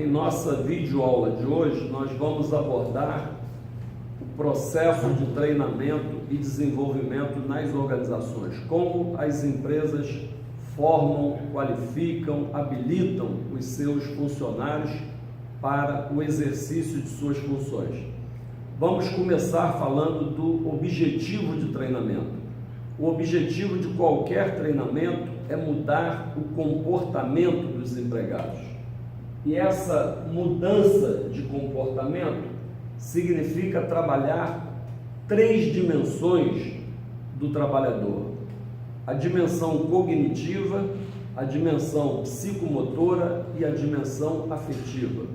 Em nossa videoaula de hoje, nós vamos abordar o processo de treinamento e desenvolvimento nas organizações, como as empresas formam, qualificam, habilitam os seus funcionários para o exercício de suas funções. Vamos começar falando do objetivo de treinamento. O objetivo de qualquer treinamento é mudar o comportamento dos empregados. E essa mudança de comportamento significa trabalhar 3 dimensões do trabalhador: a dimensão cognitiva, a dimensão psicomotora e a dimensão afetiva.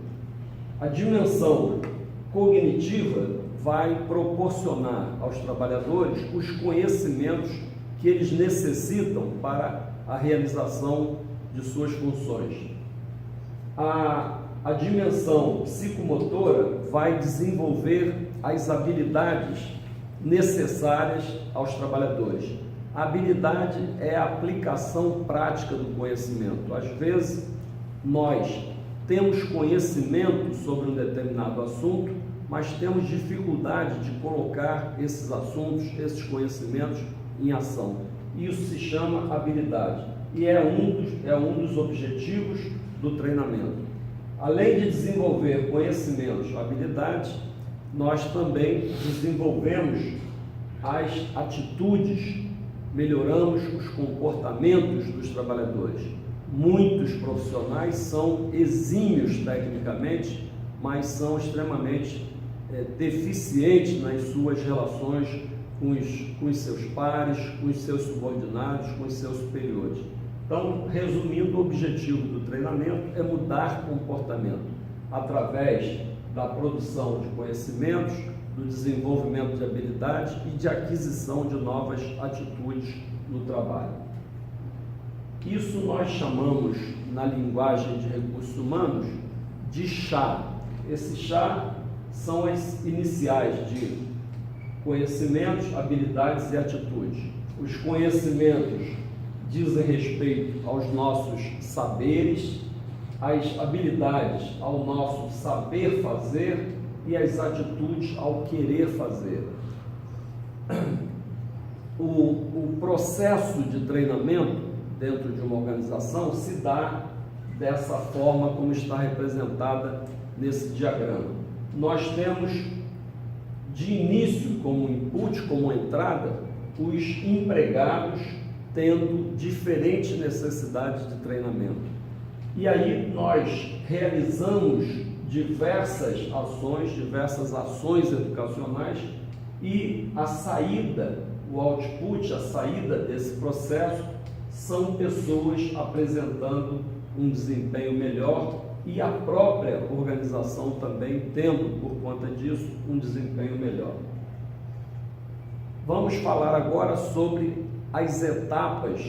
A dimensão cognitiva vai proporcionar aos trabalhadores os conhecimentos que eles necessitam para a realização de suas funções. A dimensão psicomotora vai desenvolver as habilidades necessárias aos trabalhadores. A habilidade é a aplicação prática do conhecimento. Às vezes, nós temos conhecimento sobre um determinado assunto, mas temos dificuldade de colocar esses assuntos, esses conhecimentos em ação. Isso se chama habilidade e é um dos objetivos do treinamento. Além de desenvolver conhecimentos, habilidades, nós também desenvolvemos as atitudes, melhoramos os comportamentos dos trabalhadores. Muitos profissionais são exímios tecnicamente, mas são extremamente deficientes nas suas relações com os seus pares, com os seus subordinados, com os seus superiores. Então, resumindo, o objetivo do treinamento é mudar comportamento através da produção de conhecimentos, do desenvolvimento de habilidades e de aquisição de novas atitudes no trabalho. Isso nós chamamos, na linguagem de recursos humanos, de chá. Esse chá são as iniciais de conhecimentos, habilidades e atitudes. Os conhecimentos dizem respeito aos nossos saberes, as habilidades ao nosso saber fazer e as atitudes ao querer fazer. O processo de treinamento dentro de uma organização se dá dessa forma como está representada nesse diagrama. Nós temos de início como input, como entrada, os empregados tendo diferentes necessidades de treinamento. E aí nós realizamos diversas ações educacionais e a saída, o output, a saída desse processo são pessoas apresentando um desempenho melhor e a própria organização também tendo, por conta disso, um desempenho melhor. Vamos falar agora sobre as etapas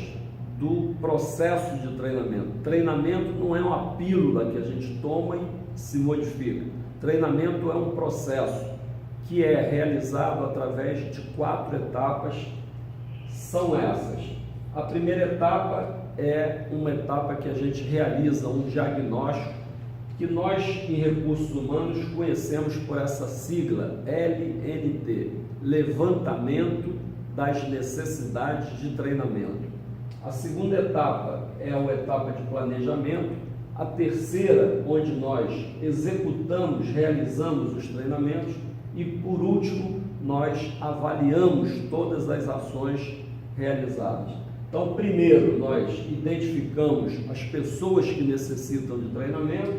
do processo de treinamento. Treinamento não é uma pílula que a gente toma e se modifica. Treinamento é um processo que é realizado através de 4 etapas. São essas. A primeira etapa é uma etapa que a gente realiza um diagnóstico, que nós em recursos humanos conhecemos por essa sigla LNT, levantamento das necessidades de treinamento. A segunda etapa é a etapa de planejamento. A terceira, onde nós executamos, realizamos os treinamentos. E por último, nós avaliamos todas as ações realizadas. Então, primeiro nós identificamos as pessoas que necessitam de treinamento,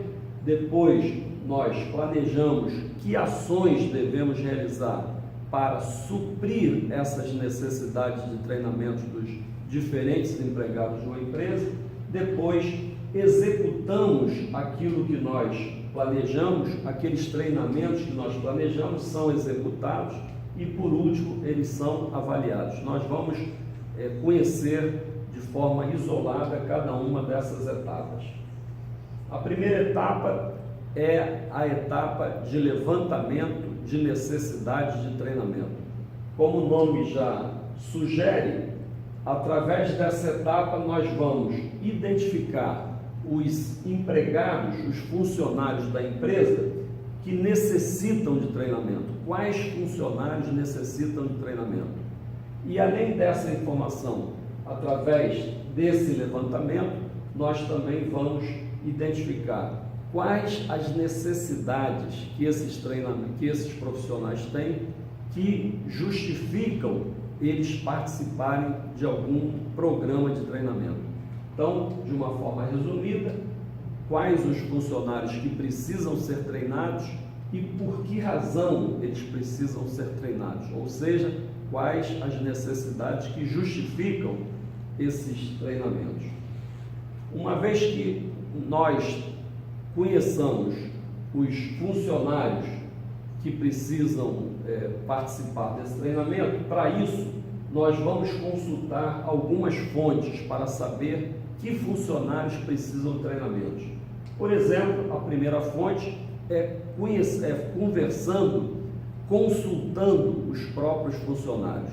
depois nós planejamos que ações devemos realizar para suprir essas necessidades de treinamento dos diferentes empregados de uma empresa, depois executamos aquilo que nós planejamos, aqueles treinamentos que nós planejamos são executados e, por último, eles são avaliados. Nós vamos conhecer de forma isolada cada uma dessas etapas. A primeira etapa é a etapa de levantamento de necessidades de treinamento. Como o nome já sugere, através dessa etapa nós vamos identificar os empregados, os funcionários da empresa que necessitam de treinamento. Quais funcionários necessitam de treinamento? E além dessa informação, através desse levantamento, nós também vamos identificar quais as necessidades que esses profissionais têm que justificam eles participarem de algum programa de treinamento. Então, de uma forma resumida, quais os funcionários que precisam ser treinados e por que razão eles precisam ser treinados, ou seja, quais as necessidades que justificam esses treinamentos. Uma vez que nós conheçamos os funcionários que precisam participar desse treinamento, para isso nós vamos consultar algumas fontes para saber que funcionários precisam de treinamentos. Por exemplo, a primeira fonte é conversando, consultando os próprios funcionários,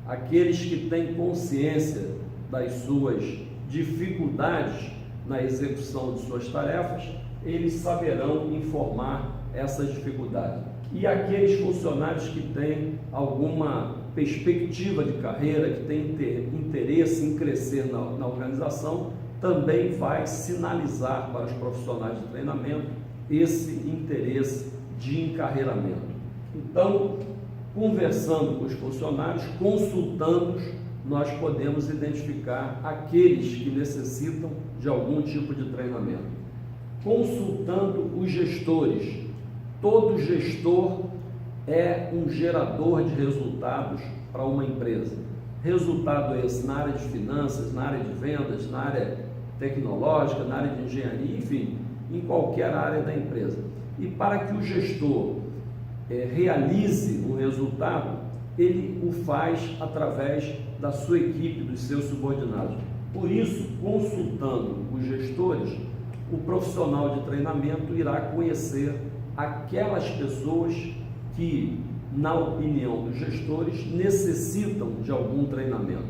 aqueles que têm consciência das suas dificuldades na execução de suas tarefas, eles saberão informar essas dificuldades. E aqueles funcionários que têm alguma perspectiva de carreira, que têm interesse em crescer na organização, também vai sinalizar para os profissionais de treinamento esse interesse de encarreiramento. Então, conversando com os funcionários, consultando-os, nós podemos identificar aqueles que necessitam de algum tipo de treinamento. Consultando os gestores, todo gestor é um gerador de resultados para uma empresa. Resultado esse na área de finanças, na área de vendas, na área tecnológica, na área de engenharia, enfim, em qualquer área da empresa. E para que o gestor realize um resultado, ele o faz através da sua equipe, dos seus subordinados. Por isso, consultando os gestores, o profissional de treinamento irá conhecer aquelas pessoas que, na opinião dos gestores, necessitam de algum treinamento,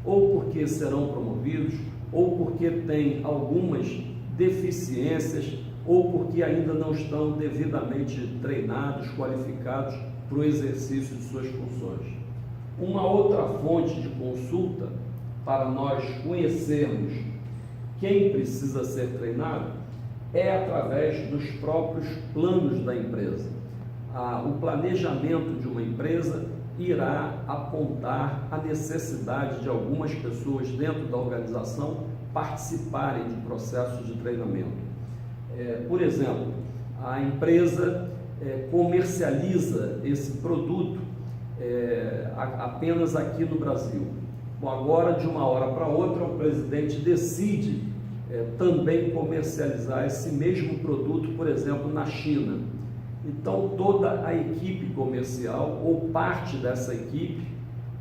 ou porque serão promovidos, ou porque têm algumas deficiências, ou porque ainda não estão devidamente treinados, qualificados para o exercício de suas funções. Uma outra fonte de consulta para nós conhecermos quem precisa ser treinado é através dos próprios planos da empresa. O planejamento de uma empresa irá apontar a necessidade de algumas pessoas dentro da organização participarem de processos de treinamento. Por exemplo, a empresa comercializa esse produto apenas aqui no Brasil. Bom, agora, de uma hora para outra, o presidente decide também comercializar esse mesmo produto, por exemplo, na China. Então, toda a equipe comercial, ou parte dessa equipe,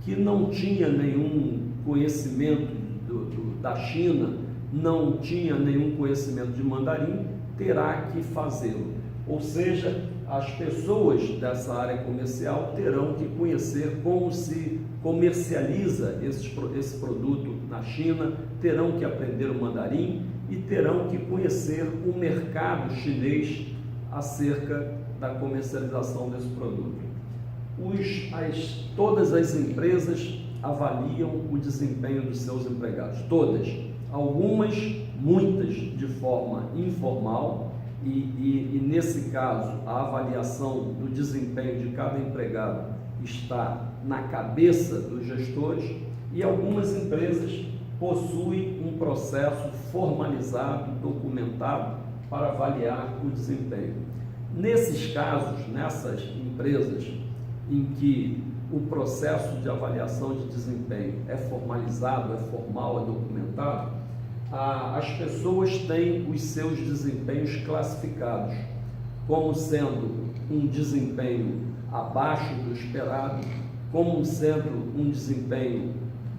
que não tinha nenhum conhecimento da China, não tinha nenhum conhecimento de mandarim, terá que fazê-lo. Ou seja, as pessoas dessa área comercial terão que conhecer como se comercializa esse produto na China, terão que aprender o mandarim e terão que conhecer o mercado chinês acerca da comercialização desse produto. Todas as empresas avaliam o desempenho dos seus empregados, todas. Algumas, muitas, de forma informal, e nesse caso a avaliação do desempenho de cada empregado está na cabeça dos gestores, e algumas empresas possuem um processo formalizado, documentado, para avaliar o desempenho. Nesses casos, nessas empresas em que o processo de avaliação de desempenho é formalizado, é formal, é documentado, as pessoas têm os seus desempenhos classificados como sendo um desempenho abaixo do esperado, como sendo um desempenho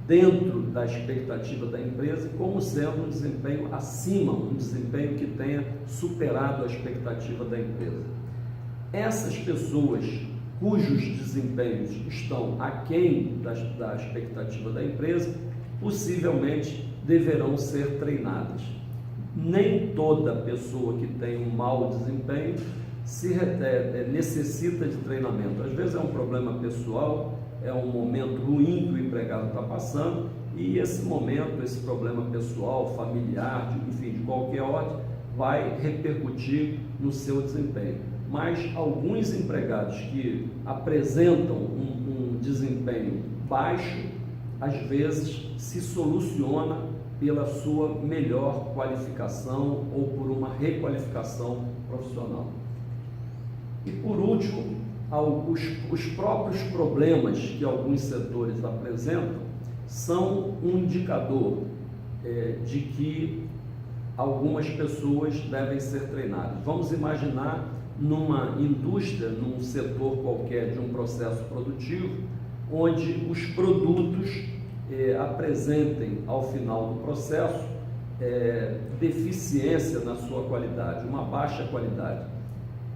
dentro da expectativa da empresa, como sendo um desempenho acima, um desempenho que tenha superado a expectativa da empresa. Essas pessoas cujos desempenhos estão aquém da expectativa da empresa, possivelmente deverão ser treinadas. nem toda pessoa que tem um mau desempenho necessita de treinamento. Às vezes é um problema pessoal, é um momento ruim que o empregado está passando, e esse momento, esse problema pessoal, familiar, enfim, de qualquer ordem, vai repercutir no seu desempenho. Mas alguns empregados que apresentam um desempenho baixo, às vezes se soluciona pela sua melhor qualificação ou por uma requalificação profissional. E por último, os próprios problemas que alguns setores apresentam são um indicador de que algumas pessoas devem ser treinadas. Vamos imaginar numa indústria, num setor qualquer de um processo produtivo, onde os produtos apresentem ao final do processo deficiência na sua qualidade, uma baixa qualidade.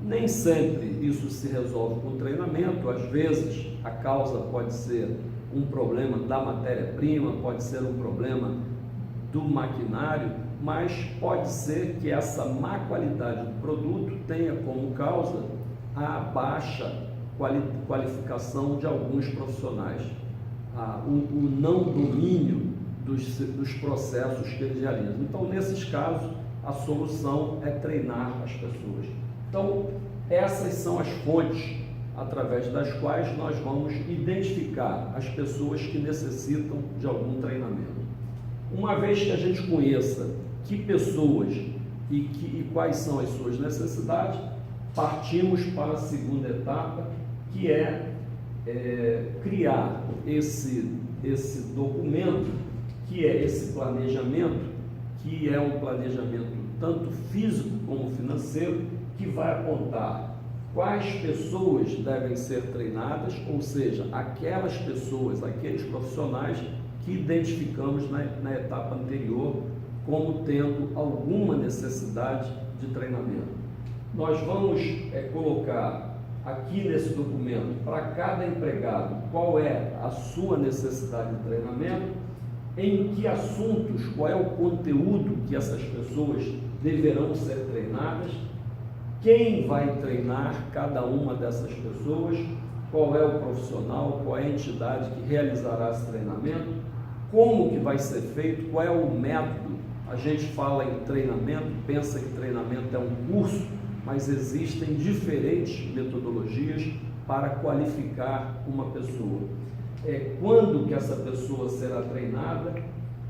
Nem sempre isso se resolve com treinamento, às vezes a causa pode ser um problema da matéria-prima, pode ser um problema do maquinário, mas pode ser que essa má qualidade do produto tenha como causa a baixa qualificação de alguns profissionais, o não domínio dos processos que eles realizam. Então, nesses casos, a solução é treinar as pessoas. Então, essas são as fontes através das quais nós vamos identificar as pessoas que necessitam de algum treinamento. Uma vez que a gente conheça que pessoas e quais são as suas necessidades, partimos para a segunda etapa, que é criar esse documento, que é esse planejamento, que é um planejamento tanto físico como financeiro, que vai apontar quais pessoas devem ser treinadas, ou seja, aquelas pessoas, aqueles profissionais que identificamos na etapa anterior como tendo alguma necessidade de treinamento. Nós vamos colocar aqui nesse documento, para cada empregado, qual é a sua necessidade de treinamento, em que assuntos, qual é o conteúdo que essas pessoas deverão ser treinadas, quem vai treinar cada uma dessas pessoas, qual é o profissional, qual é a entidade que realizará esse treinamento, como que vai ser feito, qual é o método. A gente fala em treinamento, pensa que treinamento é um curso, mas existem diferentes metodologias para qualificar uma pessoa. Quando que essa pessoa será treinada,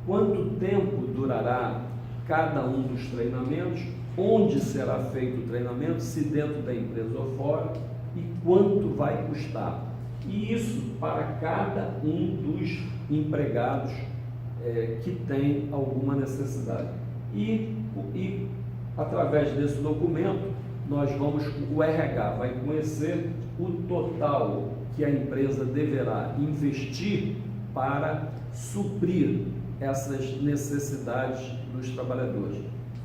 quanto tempo durará cada um dos treinamentos, onde será feito o treinamento, se dentro da empresa ou fora, e quanto vai custar. E isso para cada um dos empregados que tem alguma necessidade. E através desse documento, o RH vai conhecer o total que a empresa deverá investir para suprir essas necessidades dos trabalhadores.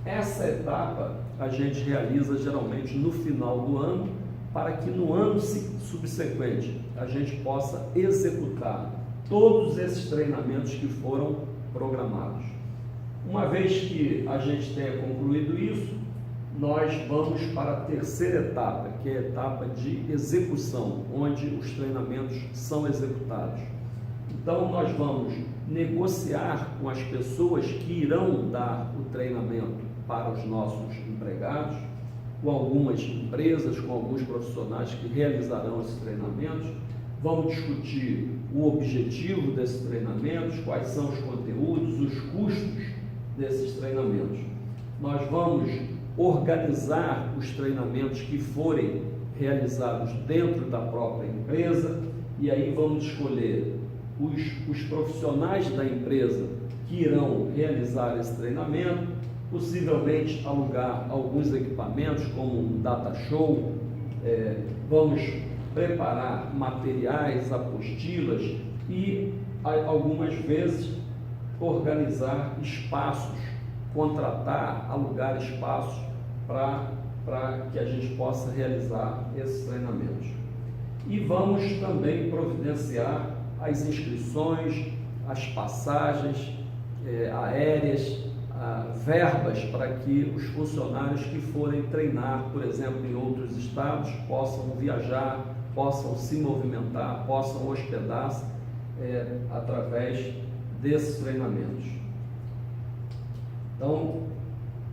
Essa etapa a gente realiza geralmente no final do ano, para que no ano subsequente a gente possa executar todos esses treinamentos que foram programados. Uma vez que a gente tenha concluído isso, nós vamos para a terceira etapa, que é a etapa de execução, onde os treinamentos são executados. Então, nós vamos negociar com as pessoas que irão dar o treinamento para os nossos empregados, com algumas empresas, com alguns profissionais que realizarão esses treinamentos. Vamos discutir o objetivo desses treinamentos, quais são os conteúdos, os custos desses treinamentos. Nós vamos organizar os treinamentos que forem realizados dentro da própria empresa, e aí vamos escolher os profissionais da empresa que irão realizar esse treinamento, possivelmente alugar alguns equipamentos como um data show, vamos preparar materiais, apostilas e algumas vezes organizar espaços, contratar, alugar espaços para que a gente possa realizar esses treinamentos. E vamos também providenciar as inscrições, as passagens aéreas, verbas para que os funcionários que forem treinar, por exemplo, em outros estados, possam viajar, possam se movimentar, possam hospedar-se através desses treinamentos. Então,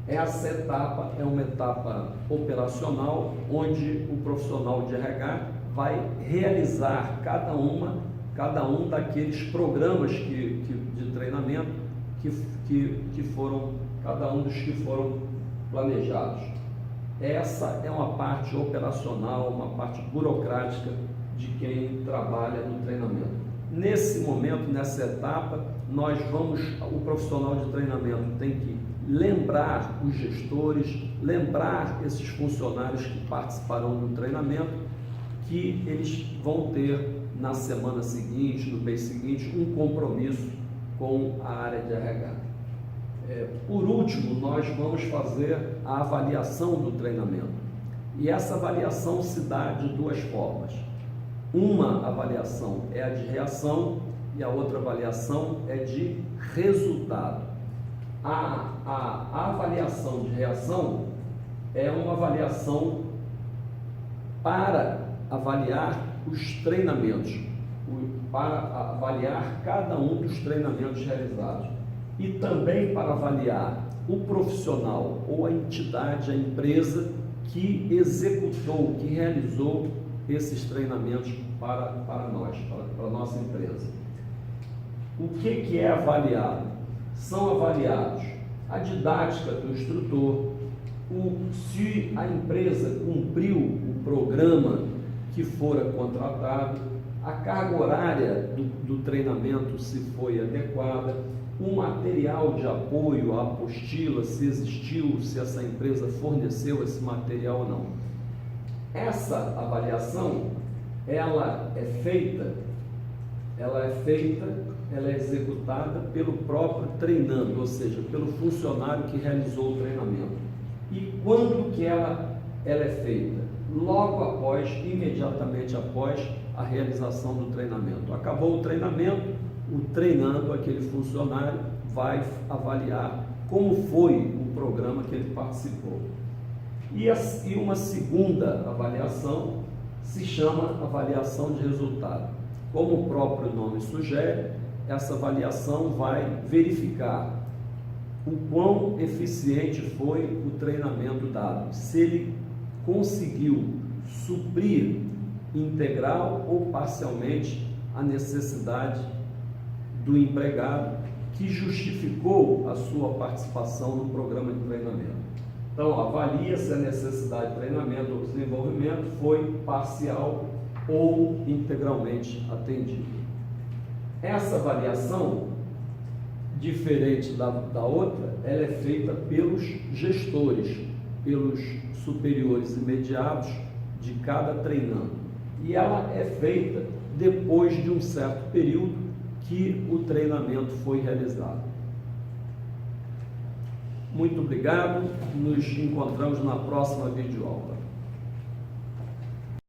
essa etapa é uma etapa operacional, onde o profissional de RH vai realizar cada um daqueles programas de treinamento que foram, cada um dos que foram planejados. Essa é uma parte operacional, uma parte burocrática de quem trabalha no treinamento. Nesse momento, nessa etapa, o profissional de treinamento tem que lembrar os gestores, lembrar esses funcionários que participarão do treinamento, que eles vão ter na semana seguinte, no mês seguinte, um compromisso com a área de RH. Por último, nós vamos fazer a avaliação do treinamento. E essa avaliação se dá de duas formas. Uma avaliação é a de reação e a outra avaliação é de resultado. A avaliação de reação é uma avaliação para avaliar os treinamentos, para avaliar cada um dos treinamentos realizados e também para avaliar o profissional ou a entidade, a empresa que executou, que realizou esses treinamentos para nós, para a nossa empresa. O que é avaliado? São avaliados a didática do instrutor, se a empresa cumpriu o programa que fora contratado, a carga horária do treinamento se foi adequada, o material de apoio, a apostila, se existiu, se essa empresa forneceu esse material ou não. Essa avaliação, ela é executada pelo próprio treinando, ou seja, pelo funcionário que realizou o treinamento. E quando que ela é feita? Logo após, imediatamente após a realização do treinamento. Acabou o treinamento, o treinando, aquele funcionário vai avaliar como foi o programa que ele participou. E uma segunda avaliação se chama avaliação de resultado. Como o próprio nome sugere, essa avaliação vai verificar o quão eficiente foi o treinamento dado, se ele conseguiu suprir integral ou parcialmente a necessidade do empregado que justificou a sua participação no programa de treinamento. Então, avalia se a necessidade de treinamento ou desenvolvimento foi parcial ou integralmente atendida. Essa avaliação, diferente da outra, ela é feita pelos gestores, pelos superiores imediatos de cada treinando. E ela é feita depois de um certo período que o treinamento foi realizado. Muito obrigado, nos encontramos na próxima videoaula.